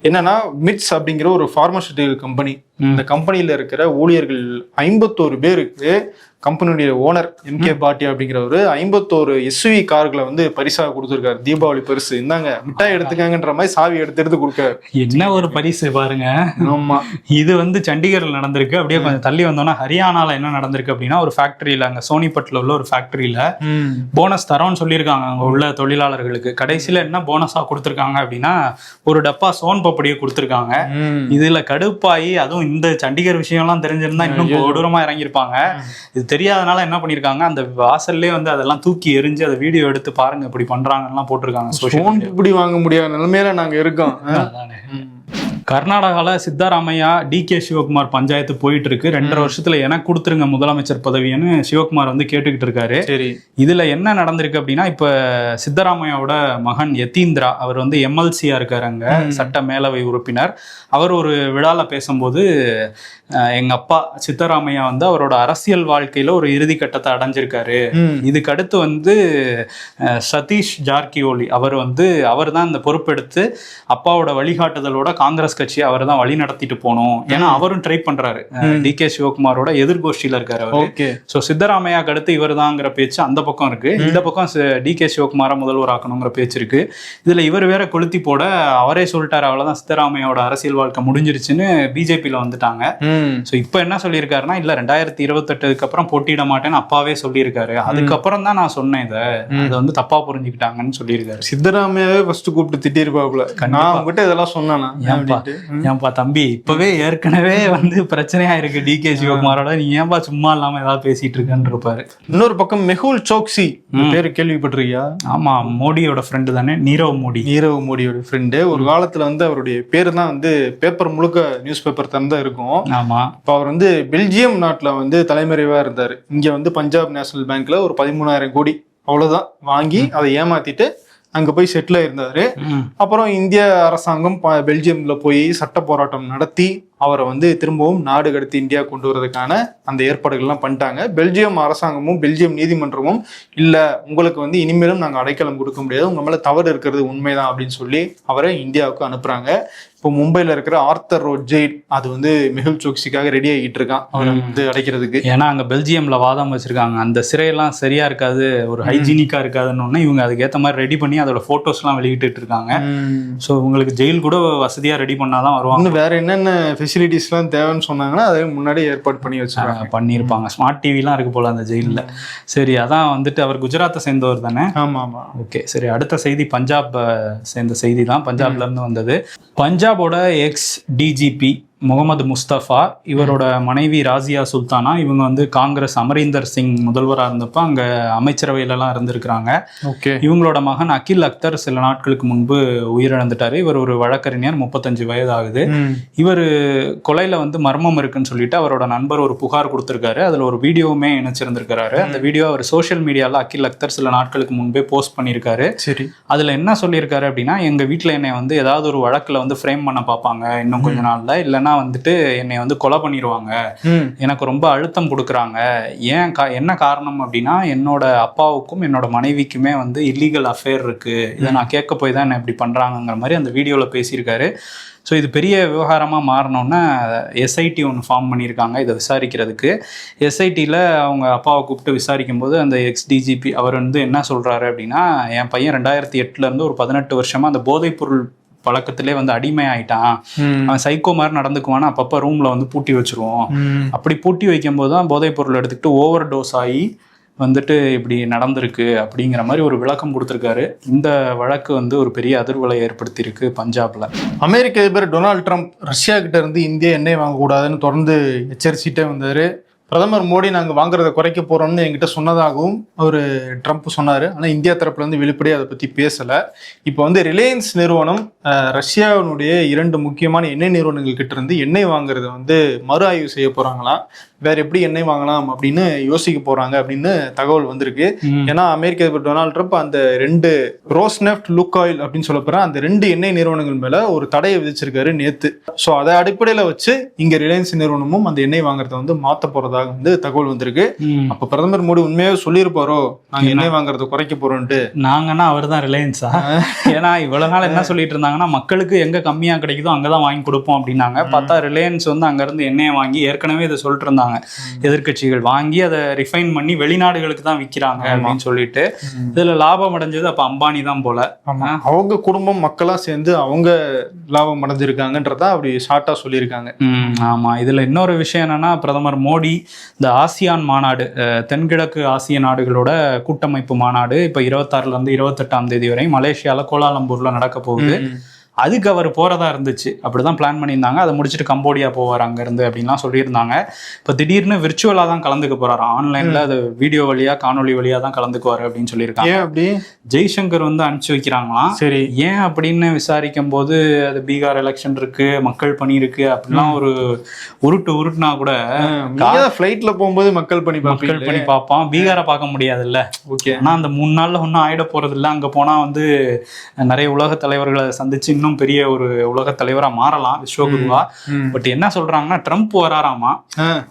Speaker 2: என்னன்னா, மிட்ஸ் அப்படிங்கிற ஒரு பார்மசூட்டிக்கல் கம்பெனி. இந்த கம்பெனியில இருக்கிற ஊழியர்கள் 51 பேருக்கு கம்பெனியுடைய ஓனர் MK பாட்டியா அப்படிங்கிறவரு 51 SUV கார்களை வந்து பரிசாக கொடுத்துருக்காரு. தீபாவளி பரிசு இந்தாங்க, மிட்டாய் எடுத்துக்காங்கன்ற மாதிரி சாவி எடுத்து கொடுக்காரு.
Speaker 1: என்ன ஒரு பரிசு பாருங்க.
Speaker 2: ஆமா,
Speaker 1: இது வந்து சண்டிகர்ல நடந்திருக்கு. அப்படியே கொஞ்சம் தள்ளி வந்தோம்னா ஹரியானால என்ன நடந்திருக்கு அப்படின்னா, ஒரு ஃபேக்டரியில, அங்க சோனிபட்ல உள்ள ஒரு ஃபேக்டரியில போனஸ் தரோன்னு சொல்லியிருக்காங்க அங்க உள்ள தொழிலாளர்களுக்கு. கடைசியில என்ன போனஸா கொடுத்துருக்காங்க அப்படின்னா, ஒரு டப்பா சோன் பப்படியை கொடுத்துருக்காங்க. இதுல கடுப்பாயி, அதுவும் இந்த சண்டிகர் விஷயம்லாம் தெரிஞ்சிருந்தா இன்னும் கொடூரமா இறங்கியிருப்பாங்க. இது தெரியாதனால என்ன பண்ணிருக்காங்க, அந்த வாசல்லே வந்து அதெல்லாம் தூக்கி எரிஞ்சு அதை வீடியோ எடுத்து பாருங்க இப்படி பண்றாங்கலாம் போட்டிருக்காங்க.
Speaker 2: இப்படி வாங்க முடியாத நிலைமையில நாங்க இருக்கோம்.
Speaker 1: கர்நாடகாவில் சித்தராமையா DK சிவகுமார் பஞ்சாயத்து போயிட்டு இருக்கு. 2.5 வருஷத்துல எனக்கு கொடுத்துருங்க முதலமைச்சர் பதவின்னு சிவகுமார் வந்து கேட்டுக்கிட்டு இருக்காரு.
Speaker 2: சரி, இதுல
Speaker 1: என்ன நடந்திருக்கு அப்படின்னா, இப்ப சித்தராமையாவோட மகன் யதீந்திரா, அவர் வந்து MLC-யா இருக்காரு, அங்க சட்ட மேலவை உறுப்பினர். அவர் ஒரு விழால பேசும்போது, எங்க அப்பா சித்தராமையா வந்து அவரோட அரசியல் வாழ்க்கையில ஒரு இறுதி கட்டத்தை அடைஞ்சிருக்காரு. இதுக்கு அடுத்து வந்து சதீஷ் ஜார்கிஹோலி அவர் தான் இந்த பொறுப்பெடுத்து அப்பாவோட வழிகாட்டுதலோட காங்கிரஸ் கட்சி அவர் தான் வழி நடத்திட்டு போனோம். ஏன்னா அவரும் ட்ரை பண்றாரு. DK சிவகுமாரோட எதிர்கோஷ்டியில இருக்காரு அவரு. சோ சித்தராமையாக்கு அடுத்து இவர் தாங்கிற பேச்சு அந்த பக்கம் இருக்கு. இந்த பக்கம் DK சிவகுமாரை முதல்வர் ஆக்கணுங்கிற பேச்சு இருக்கு. இதுல இவர் வேற கொளுத்தி போட அவரே சொல்லிட்டாரு, அவ்வளவுதான் சித்தராமையாவோட அரசியல் வாழ்க்கை முடிஞ்சிருச்சுன்னு BJP-ல வந்துட்டாங்க. சோ இப்ப என்ன சொல்லியிருக்காருன்னா, இல்ல 2028க்கு அப்புறம் போட்டியிட மாட்டேன்னு அப்பாவே சொல்லியிருக்காரு. அதுக்கப்புறம் தான் நான் சொன்னேன், அதை வந்து தப்பா புரிஞ்சுக்கிட்டாங்கன்னு சொல்லியிருக்காரு.
Speaker 2: சித்தராமையாவே ஃபர்ஸ்ட் கூப்பிட்டு திட்டிருப்பாப்புல, நான் உங்ககிட்ட இதெல்லாம் சொன்னானா?
Speaker 1: ஏன்பா தம்பி, இப்பவே ஏற்கனவே வந்து பிரச்சனையா இருக்கு DK சிவகுமாரோட, நீ ஏன்பா சும்மா இல்லாம ஏதாவது பேசிட்டு இருக்கன்னு இருப்பாரு.
Speaker 2: இன்னொரு பக்கம் மெஹுல் சோக்சி பேரு கேள்விப்பட்டிருக்கியா?
Speaker 1: ஆமா, மோடியோட ஃப்ரெண்டு தானே, நீரவ் மோடியோட
Speaker 2: ஃப்ரெண்டு. ஒரு காலத்துல வந்து அவருடைய பேரு தான் வந்து பேப்பர் முழுக்க நியூஸ் பேப்பர் தான் இருக்கும்.
Speaker 1: ஆமா.
Speaker 2: இப்போ அவர் வந்து பெல்ஜியம் நாட்டுல வந்து தலைமறைவா இருந்தாரு. இங்க வந்து பஞ்சாப் நேஷனல் பேங்க்ல ஒரு 13,000 கோடி அவ்வளவுதான் வாங்கி அதை ஏமாத்திட்டு அங்க போய் செட்டில் ஆயிருந்தாரு. அப்புறம் இந்திய அரசாங்கம் பெல்ஜியம்ல போய் சட்ட போராட்டம் நடத்தி அவரை வந்து திரும்பவும் நாடு கடத்தி இந்தியா கொண்டு வரதுக்கான அந்த ஏற்பாடுகள்லாம் பண்ணிட்டாங்க. பெல்ஜியம் அரசாங்கமும் பெல்ஜியம் நீதிமன்றமும் இல்ல உங்களுக்கு வந்து இனிமேலும் நாங்க அடைக்கலம் கொடுக்க முடியாது, உங்க மேல தவறு இருக்கிறது உண்மைதான் அப்படின்னு சொல்லி அவரை இந்தியாவுக்கு அனுப்புறாங்க. இப்போ மும்பைல இருக்கிற ஆர்த்தர் ரோட் ஜெயில் அது வந்து மெஹுல் சோக்சிக்காக ரெடி ஆகிட்டு இருக்கான் அவரை வந்து அடைக்கிறதுக்கு.
Speaker 1: ஏன்னா அங்க பெல்ஜியம்ல வாதம் வச்சிருக்காங்க, அந்த சிறையெல்லாம் சரியா இருக்காது, ஒரு ஹைஜீனிக்கா இருக்காதுன்னு இவங்க அதுக்கேற்ற மாதிரி ரெடி பண்ணி அதோட போட்டோஸ் எல்லாம் வெளியிட்டு இருக்காங்க. ஸோ உங்களுக்கு ஜெயில் கூட வசதியா ரெடி பண்ணாதான் வருவாங்க.
Speaker 2: இன்னும் வேற என்னென்ன ஃபெசிலிட்டிஸ்லாம் தேவைன்னு சொன்னாங்கன்னா அதை முன்னாடி ஏற்பாடு பண்ணி வச்சிருக்காங்க,
Speaker 1: பண்ணியிருப்பாங்க. ஸ்மார்ட் டிவிலாம் இருக்கு போல அந்த ஜெயிலில். சரி, அதான் வந்துட்டு அவர் குஜராத்தை சேர்ந்தவர் தானே?
Speaker 2: ஆமா ஆமா.
Speaker 1: ஓகே, சரி. அடுத்த செய்தி பஞ்சாப் சேர்ந்த செய்தி தான், பஞ்சாப்ல இருந்து வந்தது. பஞ்சாபோட எக்ஸ் டிஜிபி முகமது முஸ்தபா, இவரோட மனைவி ராசியா சுல்தானா, இவங்க வந்து காங்கிரஸ் அமரீந்தர் சிங் முதல்வராக இருந்தப்ப அங்க அமைச்சரவையிலலாம் இருந்திருக்கிறாங்க.
Speaker 2: ஓகே.
Speaker 1: இவங்களோட மகன் அகில் அக்தர் சில நாட்களுக்கு முன்பு உயிரிழந்துட்டாரு. இவர் ஒரு வழக்கறிஞர், 35 வயது ஆகுது. இவர் கொலையில வந்து மர்மம் இருக்குன்னு சொல்லிட்டு அவரோட நண்பர் ஒரு புகார் கொடுத்திருக்காரு. அதுல ஒரு வீடியோவுமே இணைச்சிருந்திருக்காரு. அந்த வீடியோ அவர் சோஷியல் மீடியால அகில் அக்தர் சில நாட்களுக்கு முன்பே போஸ்ட் பண்ணியிருக்காரு.
Speaker 2: சரி.
Speaker 1: அதுல என்ன சொல்லியிருக்காரு அப்படின்னா, எங்க வீட்டுல என்னை வந்து ஏதாவது ஒரு வழக்குல வந்து ஃப்ரேம் பண்ண பார்ப்பாங்க இன்னும் கொஞ்ச நாள்ல, இல்லைன்னா வந்துட்டு என்னை வந்து கொலை பண்ணிடுவாங்க, எனக்கு ரொம்ப அழுத்தம் கொடுக்குறாங்க. என்ன காரணம் அப்படின்னா, என்னோட அப்பாவுக்கும் என்னோட மனைவிக்குமே வந்து இல்லீகல் அஃபேர் இருக்கு, இதை நான் கேட்க போய் தான் என்ன இப்படி பண்றாங்கிற மாதிரி அந்த வீடியோல பேசியிருக்காரு. ஸோ இது பெரிய விவகாரமாக மாறினோன்னா எஸ்ஐடி ஒன்று ஃபார்ம் பண்ணியிருக்காங்க இதை விசாரிக்கிறதுக்கு. எஸ்ஐடியில் அவங்க அப்பாவை கூப்பிட்டு விசாரிக்கும் போது அந்த எக்ஸ்டிஜிபி அவர் வந்து என்ன சொல்கிறாரு அப்படின்னா, என் பையன் 2008 ஒரு 18 வருஷமாக அந்த போதைப்பொருள் பழக்கத்திலே வந்து அடிமை ஆயிட்டான், அவன் சைக்கோ மாதிரி நடந்துக்குவான்னு அப்பப்போ ரூம்ல வந்து பூட்டி வச்சிருவோம். அப்படி பூட்டி வைக்கும் போது தான் போதைப் பொருள் எடுத்துக்கிட்டு ஓவர் டோஸ் ஆகி வந்துட்டு இப்படி நடந்திருக்கு அப்படிங்கிற மாதிரி ஒரு விளக்கம் கொடுத்துருக்காரு. இந்த வழக்கு வந்து ஒரு பெரிய அதிர்வலை ஏற்படுத்தியிருக்கு பஞ்சாப்ல.
Speaker 2: அமெரிக்க அதிபர் டொனால்ட் ட்ரம்ப் ரஷ்யா கிட்ட இருந்து இந்தியா எண்ணெய் வாங்கக்கூடாதுன்னு தொடர்ந்து எச்சரிச்சுட்டே வந்தாரு. பிரதமர் மோடி நாங்கள் வாங்குறதை குறைக்க போறோம்னு என்கிட்ட சொன்னதாகவும் அவர் ட்ரம்ப் சொன்னார். ஆனால் இந்தியா தரப்புல இருந்து வெளிப்படையாக அதை பற்றி பேசலை. இப்போ வந்து ரிலையன்ஸ் நிறுவனம் ரஷ்யாவினுடைய 2 முக்கியமான எண்ணெய் நிறுவனங்கள் கிட்ட இருந்து எண்ணெய் வாங்குறத வந்து மறு ஆய்வு செய்ய போறாங்களாம். வேற எப்படி எண்ணெய் வாங்கலாம் அப்படின்னு யோசிக்க போறாங்க அப்படின்னு தகவல் வந்திருக்கு. ஏன்னா அமெரிக்க அதிபர் டொனால்ட் ட்ரம்ப் அந்த 2 ரோஸ்நெஃப்ட், லுக்காயில் அப்படின்னு சொல்ல போற அந்த 2 எண்ணெய் நிறுவனங்கள் மேல ஒரு தடையை விதிச்சிருக்காரு நேத்து. ஸோ அதை அடிப்படையில வச்சு இங்க ரிலையன்ஸ் நிறுவனமும் அந்த எண்ணெய் வாங்குறத வந்து மாத்த போறதாக வந்து தகவல் வந்திருக்கு. அப்ப பிரதமர் மோடி உண்மையாக சொல்லியிருப்பாரோ நாங்க எண்ணெய் வாங்குறத குறைக்க போறோம்ட்டு?
Speaker 1: நாங்கன்னா அவர் தான் ரிலையன்ஸா? ஏன்னா இவ்வளவு நாள் என்ன சொல்லிட்டு இருந்தாங்கன்னா, மக்களுக்கு எங்க கம்மியா கிடைக்குதோ அங்கதான் வாங்கி கொடுப்போம் அப்படின்னாங்க. பார்த்தா ரிலையன்ஸ் வந்து அங்க இருந்து எண்ணெயை வாங்கி ஏற்கனவே இதை சொல்லிட்டு இருந்தாங்க, எதிர்கட்சிகள் வாங்கி அதை ரிஃபைன் பண்ணி வெளிநாடுகளுக்கு தான் விற்கிறாங்க அப்படின்னு சொல்லிட்டு. இதுல லாபம் அடைஞ்சது அப்ப அம்பானி தான் போல.
Speaker 2: அவங்க குடும்பம் மக்களா சேர்ந்து அவங்க லாபம் அடைஞ்சிருக்காங்கன்றதா அப்படி ஷார்ட்டா சொல்லியிருக்காங்க.
Speaker 1: ஆமா. இதுல இன்னொரு விஷயம் என்னன்னா, பிரதமர் மோடி இந்த ஆசியான் மாநாடு, தென்கிழக்கு ஆசிய நாடுகளோட கூட்டமைப்பு மாநாடு இப்ப 26 இருந்து 28 வரை மலேசியால கோலாலம்பூர்ல நடக்க போகுது. அதுக்கு அவர் போறதா இருந்துச்சு, அப்படிதான் பிளான் பண்ணியிருந்தாங்க. அதை முடிச்சுட்டு கம்போடியா போவார் அங்க இருந்து அப்படின்லாம் சொல்லியிருந்தாங்க. இப்ப திடீர்னு விர்ச்சுவலா தான் கலந்துக்க போறாரு, ஆன்லைன்ல அது வீடியோ வழியா காணொலி வழியா தான் கலந்துக்குவாரு அப்படின்னு சொல்லியிருக்காங்க.
Speaker 2: அப்படி
Speaker 1: ஜெய்சங்கர் வந்து அனுப்பிச்சு வைக்கிறாங்களாம். சரி, ஏன் அப்படின்னு விசாரிக்கும் போது அது பீகார் எலெக்ஷன் இருக்கு, மக்கள் பணி இருக்கு அப்படிலாம் ஒரு உருட்டுனா கூட
Speaker 2: ஃபிளைட்ல போகும்போது மக்கள் பணி
Speaker 1: பார்ப்பான், பீகாரை பார்க்க முடியாதுல்ல. ஆனா அந்த 3 நாள்ல ஒன்னும் ஆயிட போறது இல்லை. அங்க போனா வந்து நிறைய உலக தலைவர்களை சந்திச்சு இன்னும் பெரிய ஒரு உலக தலைவரா மாறலாம், விஸ்வகுருவா. பட் என்ன சொல்றாங்கன்னா, ட்ரம்ப் வராராமா.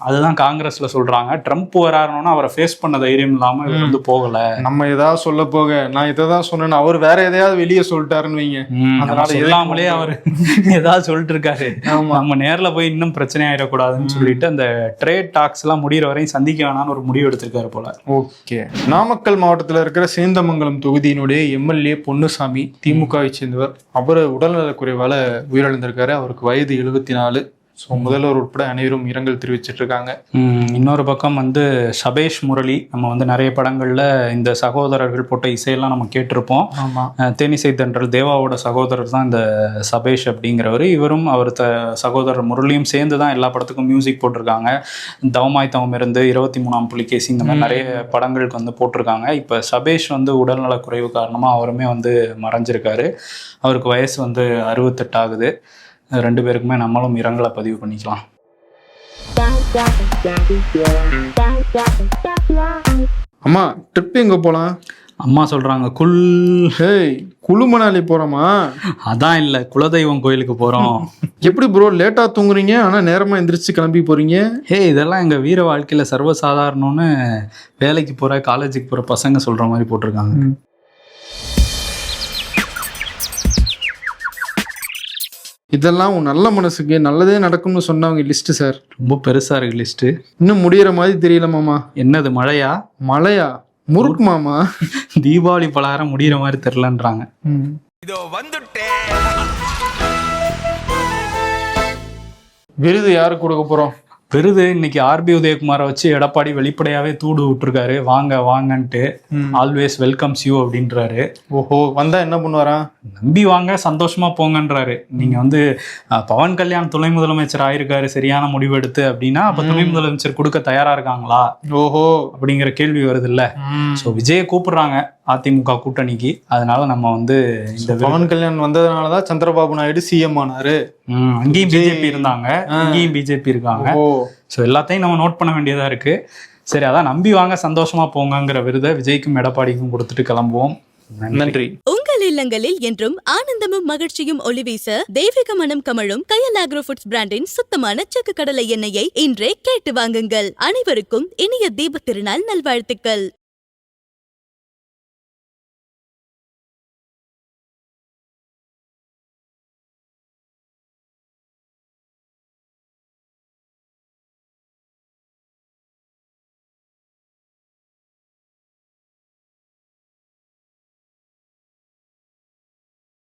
Speaker 1: அதுதான் காங்கிரஸ்ல சொல்றாங்க. ட்ரம்ப் வராருன்னா அவரை ஃபேஸ் பண்ண தைரியம் இல்லாம இவர் வந்து போகல.
Speaker 2: நம்ம ஏதாவது சொல்ல போக நான் இதான் சொன்னேன்னு அவர் வேற எதையாவது வெளியே சொல்லிட்டாருன்னு வைங்க,
Speaker 1: அதனால சொல்லாமலே அவர் ஏதாவது சொல்லிட்டு இருக்காரு. நம்ம நேர்ல போய் இன்னும் பிரச்சனை ஆயிடக்கூடாதுன்னு சொல்லிட்டு அந்த ட்ரேட் டாக்ஸ் எல்லாம் முடிகிற வரையும் சந்திக்க வேணாம்னு ஒரு முடிவு எடுத்திருக்காரு போல.
Speaker 2: ஓகே. நாமக்கல் மாவட்டத்தில் இருக்கிற சேந்தமங்கலம் தொகுதியினுடைய எம்எல்ஏ பொன்னுசாமி, திமுகவை சேர்ந்தவர், அவர் உடல்நலக்குறைவால உயிரிழந்திருக்காரு. அவருக்கு வயது 74. ஸோ முதல்வர் உட்பட அனைவரும் இரங்கல் தெரிவிச்சிட்டு இருக்காங்க.
Speaker 1: இன்னொரு பக்கம் வந்து சபேஷ் முரளி, நம்ம வந்து நிறைய படங்கள்ல இந்த சகோதரர்கள் போட்ட இசையெல்லாம் நம்ம கேட்டிருப்போம். தேனிசை தென்றல் தேவாவோட சகோதரர் தான் இந்த சபேஷ் அப்படிங்கிறவர். இவரும் அவர் சகோதரர் முரளியும் சேர்ந்து தான் எல்லா படத்துக்கும் மியூசிக் போட்டிருக்காங்க. தவமாய் தவம் இருந்து 23ஆம் புலிகேசி, இந்த மாதிரி நிறைய படங்களுக்கு வந்து போட்டிருக்காங்க. இப்போ சபேஷ் வந்து உடல்நலக்குறைவு காரணமாக அவருமே வந்து மறைஞ்சிருக்காரு. அவருக்கு வயசு வந்து 68 ஆகுது. 2 பேருக்குமே நம்மளும் இரங்கலை பதிவு பண்ணிக்கலாம்.
Speaker 2: அம்மா ட்ரிப் எங்க போலாம்?
Speaker 1: அம்மா சொல்றாங்க குல்.
Speaker 2: ஹேய், குழு மணாலி போறோமா?
Speaker 1: அதான் இல்ல, குலதெய்வம் கோயிலுக்கு போறோம்.
Speaker 2: எப்படி ப்ரோ லேட்டா தூங்குறீங்க ஆனா நேரமா எந்திரிச்சு கிளம்பி போறீங்க?
Speaker 1: இதெல்லாம் எங்க வீர வாழ்க்கையில சர்வசாதாரணம்னு வேலைக்கு போற காலேஜுக்கு போற பசங்க சொல்ற மாதிரி போட்டிருக்காங்க.
Speaker 2: இதெல்லாம் உன் நல்ல மனசுக்கு நல்லதே நடக்கும்னு சொன்னவங்க லிஸ்ட் சார்.
Speaker 1: ரொம்ப பெருசா இருக்கு லிஸ்ட்.
Speaker 2: இன்னும் முடியற மாதிரி தெரியல மாமா.
Speaker 1: என்னது மழையா?
Speaker 2: மழையா? முறுக்கு மாமா.
Speaker 1: தீபாவளி பலகாரம் முடியற மாதிரி தெரியலன்றாங்க.
Speaker 2: விருது யாருக்கு கொடுக்க போறோம்?
Speaker 1: விருது இன்னைக்கு ஆர்பி உதயகுமாரை வச்சு எடப்பாடி வெளிப்படையாவே தூடு விட்டுருக்காரு. வாங்க வாங்கன்ட்டு ஆல்வேஸ் வெல்கம்ஸ் யூ அப்படின்றாரு.
Speaker 2: ஓஹோ, வந்தா என்ன பண்ணுவாரா?
Speaker 1: நம்பி வாங்க, சந்தோஷமா போங்கன்றாரு. நீங்க வந்து பவன் கல்யாண் துணை முதலமைச்சர் ஆயிருக்காரு சரியான முடிவு எடுத்து அப்படின்னா, அப்ப துணை முதலமைச்சர் கொடுக்க தயாரா இருக்காங்களா
Speaker 2: ஓஹோ
Speaker 1: அப்படிங்கிற கேள்வி வருது இல்ல. சோ விஜயை கூப்பிடுறாங்க அதிமுக கூட்டணிக்கு. அதனால நம்ம வந்து இந்த
Speaker 2: பவன் கல்யாண் வந்ததுனாலதான் சந்திரபாபு நாயுடு சிஎம் ஆனாரு.
Speaker 1: அங்கேயும் பிஜேபி இருந்தாங்க, இங்கேயும் பிஜேபி இருக்காங்க. ஸோ எல்லாத்தையும் நம்ம நோட் பண்ண வேண்டியதா இருக்கு. சரி, அதான் நம்பி வாங்க சந்தோஷமா போங்கிற விருதை விஜய்க்கும் எடப்பாடிக்கும் கொடுத்துட்டு கிளம்புவோம்.
Speaker 2: நன்றி.
Speaker 3: உங்கள் இல்லங்களில் என்றும் ஆனந்தமும் மகிழ்ச்சியும் ஒளிவீச தெய்வீக மனம் கமழும் கயல் ஆக்ரோ ஃபுட்ஸ் பிராண்டின் சுத்தமான செக்கு கடலை எண்ணெயை இன்றே கேட்டு வாங்குங்கள். அனைவருக்கும் இனிய தீபத் திருநாள் நல்வாழ்த்துக்கள்.